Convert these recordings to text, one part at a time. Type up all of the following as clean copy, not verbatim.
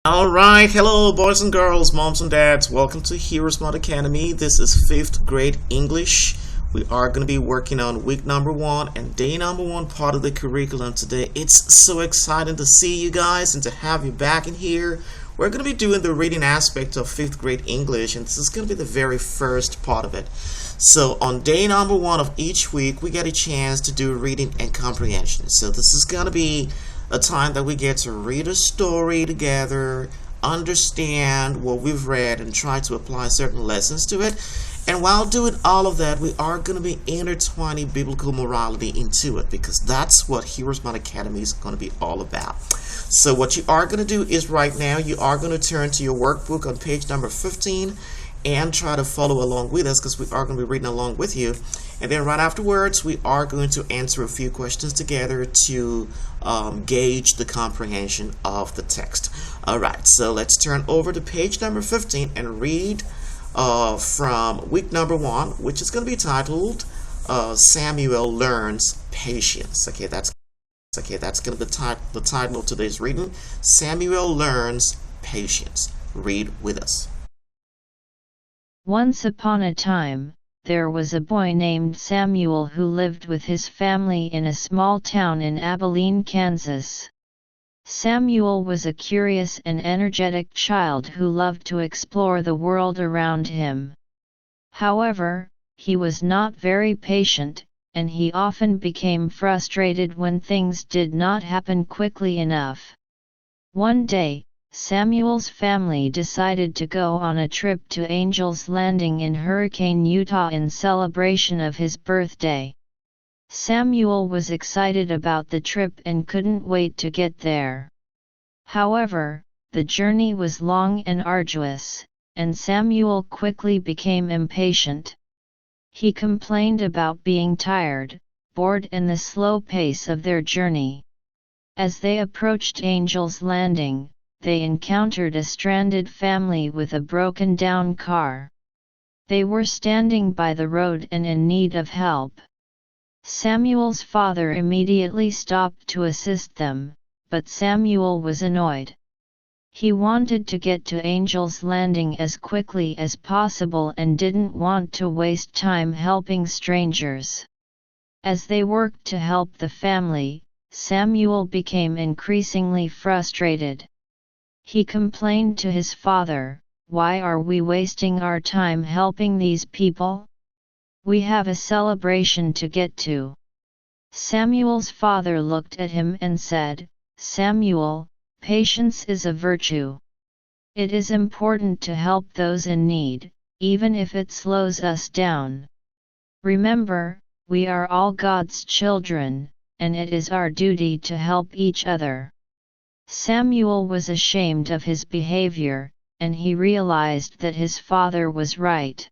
Alright, hello boys and girls, moms and dads, welcome to HeroesMart Academy. This is 5th grade English. We are going to be working on week number 1 and day number 1 part of the curriculum today. It's so exciting to see you guys and to have you back in here. We're going to be doing the reading aspect of 5th grade English, and this is going to be the very first part of it. So on day number 1 of each week, we get a chance to do reading and comprehension. So this is going to be a time that we get to read a story together, understand what we've read, and try to apply certain lessons to it. And while doing all of that, we are going to be intertwining biblical morality into it, because that's what HeroesMart Academy is going to be all about. So what you are going to do is right now, you are going to turn to your workbook on page number 15 and try to follow along with us, because we are going to be reading along with you. And then right afterwards, we are going to answer a few questions together to gauge the comprehension of the text. Alright, so let's turn over to page number 15 and read from week number 1, which is going to be titled Samuel Learns Patience. Okay, that's going to be the title of today's reading. Samuel Learns Patience. Read with us. Once upon a time, there was a boy named Samuel who lived with his family in a small town in Abilene, Kansas. Samuel was a curious and energetic child who loved to explore the world around him. However, he was not very patient, and he often became frustrated when things did not happen quickly enough. One day, Samuel's family decided to go on a trip to Angel's Landing in Hurricane, Utah in celebration of his birthday. Samuel was excited about the trip and couldn't wait to get there. However, the journey was long and arduous, and Samuel quickly became impatient. He complained about being tired, bored, and the slow pace of their journey. As they approached Angel's Landing, they encountered a stranded family with a broken-down car. They were standing by the road and in need of help. Samuel's father immediately stopped to assist them, but Samuel was annoyed. He wanted to get to Angel's Landing as quickly as possible and didn't want to waste time helping strangers. As they worked to help the family, Samuel became increasingly frustrated. He complained to his father, "Why are we wasting our time helping these people? We have a celebration to get to." Samuel's father looked at him and said, "Samuel, patience is a virtue. It is important to help those in need, even if it slows us down. Remember, we are all God's children, and it is our duty to help each other." Samuel was ashamed of his behavior, and he realized that his father was right.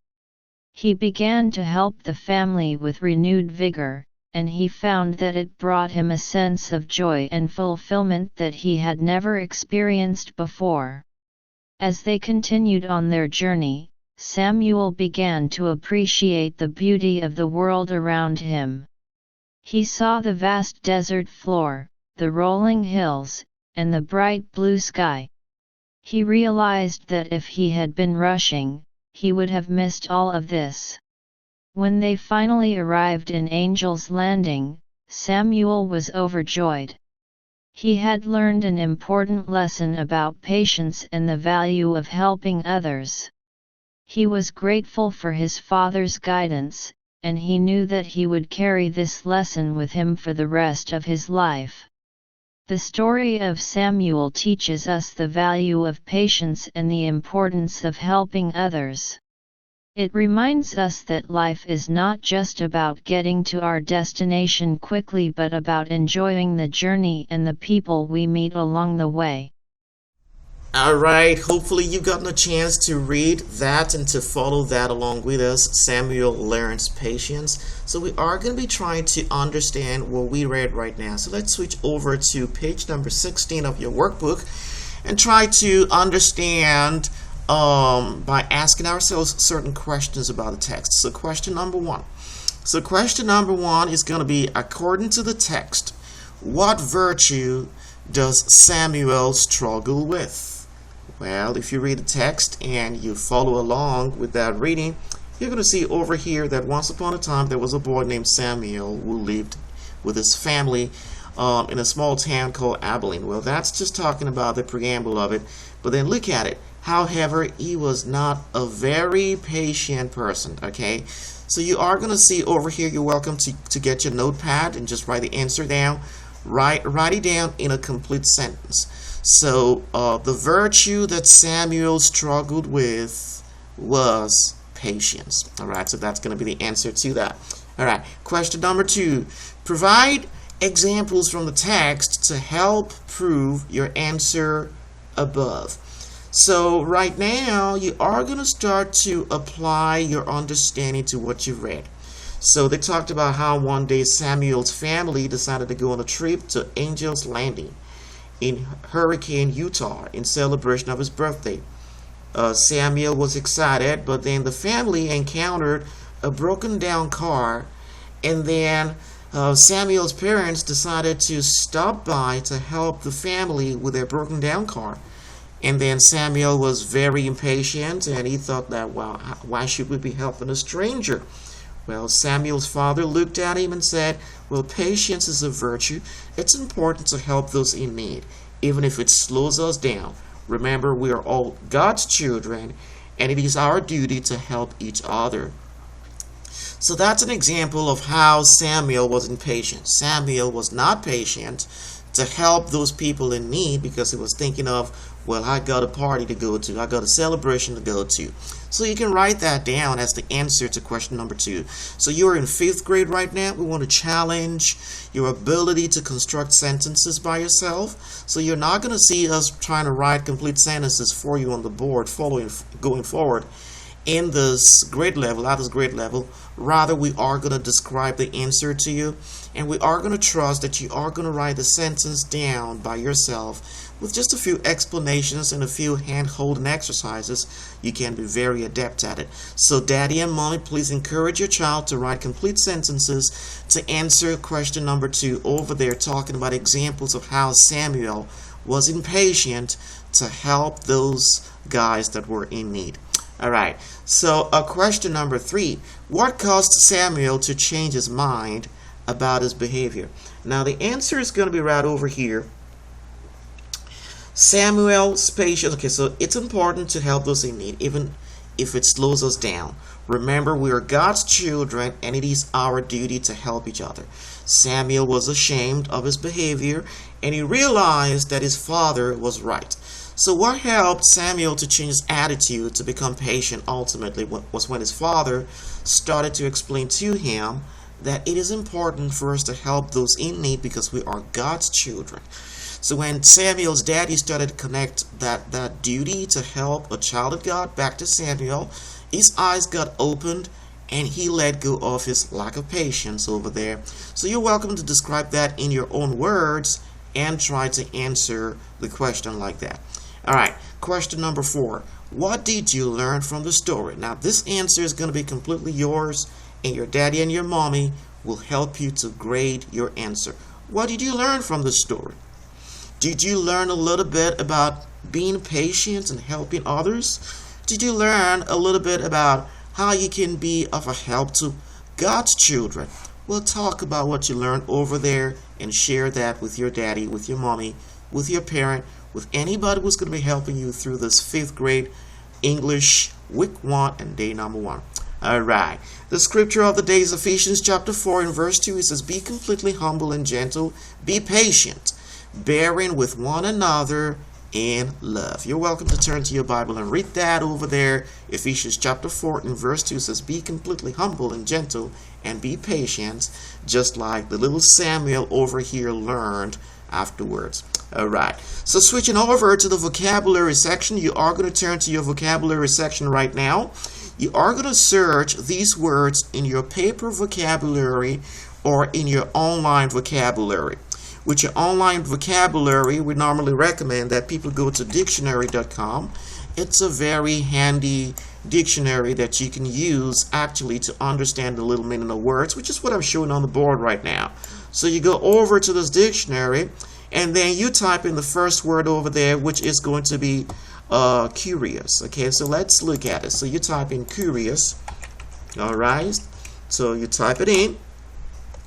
He began to help the family with renewed vigor, and he found that it brought him a sense of joy and fulfillment that he had never experienced before. As they continued on their journey, Samuel began to appreciate the beauty of the world around him. He saw the vast desert floor, the rolling hills, and the bright blue sky. He realized that if he had been rushing, he would have missed all of this. When they finally arrived in Angel's Landing, Samuel was overjoyed. He had learned an important lesson about patience and the value of helping others. He was grateful for his father's guidance, and he knew that he would carry this lesson with him for the rest of his life. The story of Samuel teaches us the value of patience and the importance of helping others. It reminds us that life is not just about getting to our destination quickly, but about enjoying the journey and the people we meet along the way. Alright, hopefully you've gotten a chance to read that and to follow that along with us. Samuel learns patience. So we are going to be trying to understand what we read right now. So let's switch over to page number 16 of your workbook and try to understand by asking ourselves certain questions about the text. So question number one. So question number one is going to be, according to the text, what virtue does Samuel struggle with? Well, if you read the text and you follow along with that reading, you're going to see over here that once upon a time there was a boy named Samuel who lived with his family in a small town called Abilene. Well, that's just talking about the preamble of it. But then look at it. However, he was not a very patient person, okay? So you are going to see over here, you're welcome to get your notepad and just write the answer down. Write it down in a complete sentence. So the virtue that Samuel struggled with was patience. All right, so that's going to be the answer to that. All right, question number two. Provide examples from the text to help prove your answer above. So right now, you are going to start to apply your understanding to what you've read. So they talked about how one day Samuel's family decided to go on a trip to Angel's Landing in Hurricane, Utah, in celebration of his birthday. Samuel was excited, but then the family encountered a broken down car, and then Samuel's parents decided to stop by to help the family with their broken down car. And then Samuel was very impatient, and he thought that, well, why should we be helping a stranger? Well, Samuel's father looked at him and said, well, patience is a virtue. It's important to help those in need, even if it slows us down. Remember, we are all God's children, and it is our duty to help each other. So that's an example of how Samuel was impatient. Samuel was not patient to help those people in need because he was thinking of, well, I got a party to go to. I got a celebration to go to. So you can write that down as the answer to question number two. So you're in 5th grade right now. We want to challenge your ability to construct sentences by yourself. So you're not going to see us trying to write complete sentences for you on the board going forward in this grade level, at this grade level. Rather, we are going to describe the answer to you, and we are going to trust that you are going to write the sentence down by yourself with just a few explanations and a few hand-holding exercises. You can be very adept at it. So daddy and mommy, please encourage your child to write complete sentences to answer question number two over there, talking about examples of how Samuel was impatient to help those guys that were in need. Alright, so question number three. What caused Samuel to change his mind about his behavior? Now the answer is going to be right over here. Samuel's patience. Okay, so it's important to help those in need, even if it slows us down. Remember, we are God's children, and it is our duty to help each other. Samuel was ashamed of his behavior, and he realized that his father was right. So what helped Samuel to change his attitude to become patient ultimately was when his father started to explain to him that it is important for us to help those in need because we are God's children. So when Samuel's daddy started to connect that duty to help a child of God back to Samuel, his eyes got opened and he let go of his lack of patience over there. So you're welcome to describe that in your own words and try to answer the question like that. Alright, question number four. What did you learn from the story? Now this answer is going to be completely yours, and your daddy and your mommy will help you to grade your answer. What did you learn from the story? Did you learn a little bit about being patient and helping others? Did you learn a little bit about how you can be of a help to God's children? We'll talk about what you learned over there and share that with your daddy, with your mommy, with your parent, with anybody who's going to be helping you through this 5th grade English week 1 and day number 1. Alright, the scripture of the day is Ephesians chapter 4 and verse 2. It says, be completely humble and gentle, be patient, bearing with one another in love. You're welcome to turn to your Bible and read that over there. Ephesians chapter 4 and verse 2 says, be completely humble and gentle and be patient, just like the little Samuel over here learned afterwards. Alright, so switching over to the vocabulary section, you are going to turn to your vocabulary section right now. You are going to search these words in your paper vocabulary or in your online vocabulary. With your online vocabulary, we normally recommend that people go to dictionary.com. It's a very handy dictionary that you can use actually to understand the little meaning of words, which is what I'm showing on the board right now. So you go over to this dictionary and then you type in the first word over there, which is going to be curious. Okay, so let's look at it. So you type in curious. All right, so you type it in.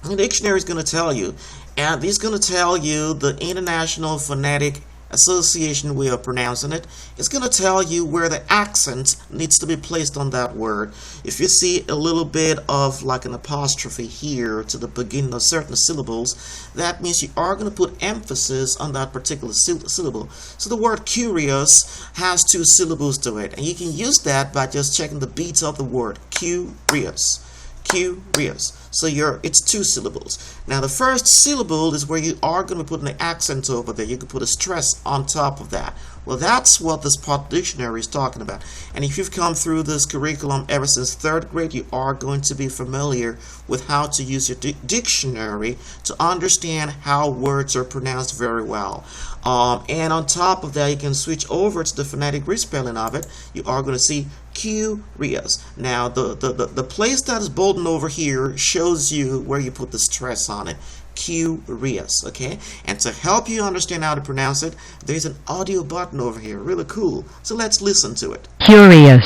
And the dictionary is going to tell you, and it's going to tell you the International Phonetic Association way of pronouncing it. It's going to tell you where the accent needs to be placed on that word. If you see a little bit of like an apostrophe here to the beginning of certain syllables, that means you are going to put emphasis on that particular syllable. So the word curious has 2 syllables to it, and you can use that by just checking the beats of the word curious. Curious. So it's 2 syllables. Now the first syllable is where you are going to put an accent over there. You can put a stress on top of that. Well, that's what this part dictionary is talking about. And if you've come through this curriculum ever since 3rd grade, you are going to be familiar with how to use your dictionary to understand how words are pronounced very well. And on top of that, you can switch over to the phonetic respelling of it. You are going to see curious. Now, the place that is bolded over here shows you where you put the stress on it. Curious, okay? And to help you understand how to pronounce it, there's an audio button over here. Really cool. So let's listen to it. Curious.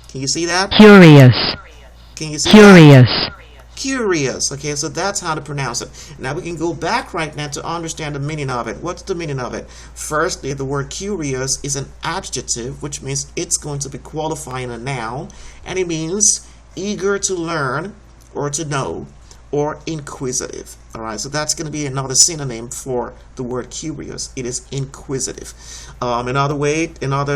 Can you see that? Curious. Can you see Curious. that? Curious. Okay, so that's how to pronounce it. Now we can go back right now to understand the meaning of it. What's the meaning of it? Firstly, the word curious is an adjective, which means it's going to be qualifying a noun, and it means eager to learn or to know, or inquisitive. Alright, so that's going to be another synonym for the word curious. It is inquisitive. Another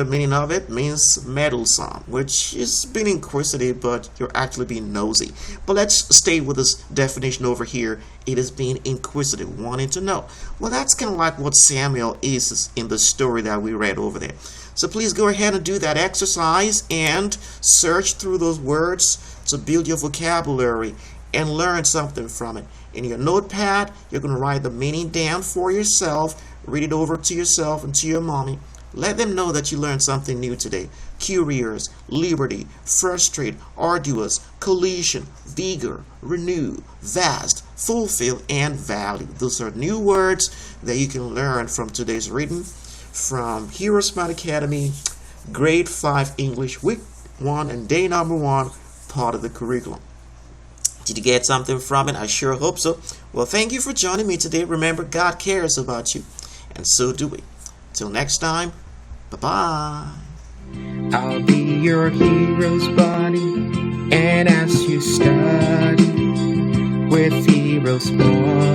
meaning of it means meddlesome, which is being inquisitive, but you're actually being nosy. But let's stay with this definition over here. It is being inquisitive, wanting to know. Well, that's kind of like what Samuel is in the story that we read over there. So please go ahead and do that exercise and search through those words to build your vocabulary and learn something from it. In your notepad, you're going to write the meaning down for yourself, read it over to yourself and to your mommy. Let them know that you learned something new today. Curious, liberty, frustrate, arduous, collision, vigor, renew, vast, fulfill, and value. Those are new words that you can learn from today's reading from HeroesMart Academy, Grade 5 English, Week 1 and Day number 1, part of the curriculum. Did you get something from it? I sure hope so. Well, thank you for joining me today. Remember, God cares about you, and so do we. Till next time, bye-bye. I'll be your hero's buddy, and as you study with HeroesMart,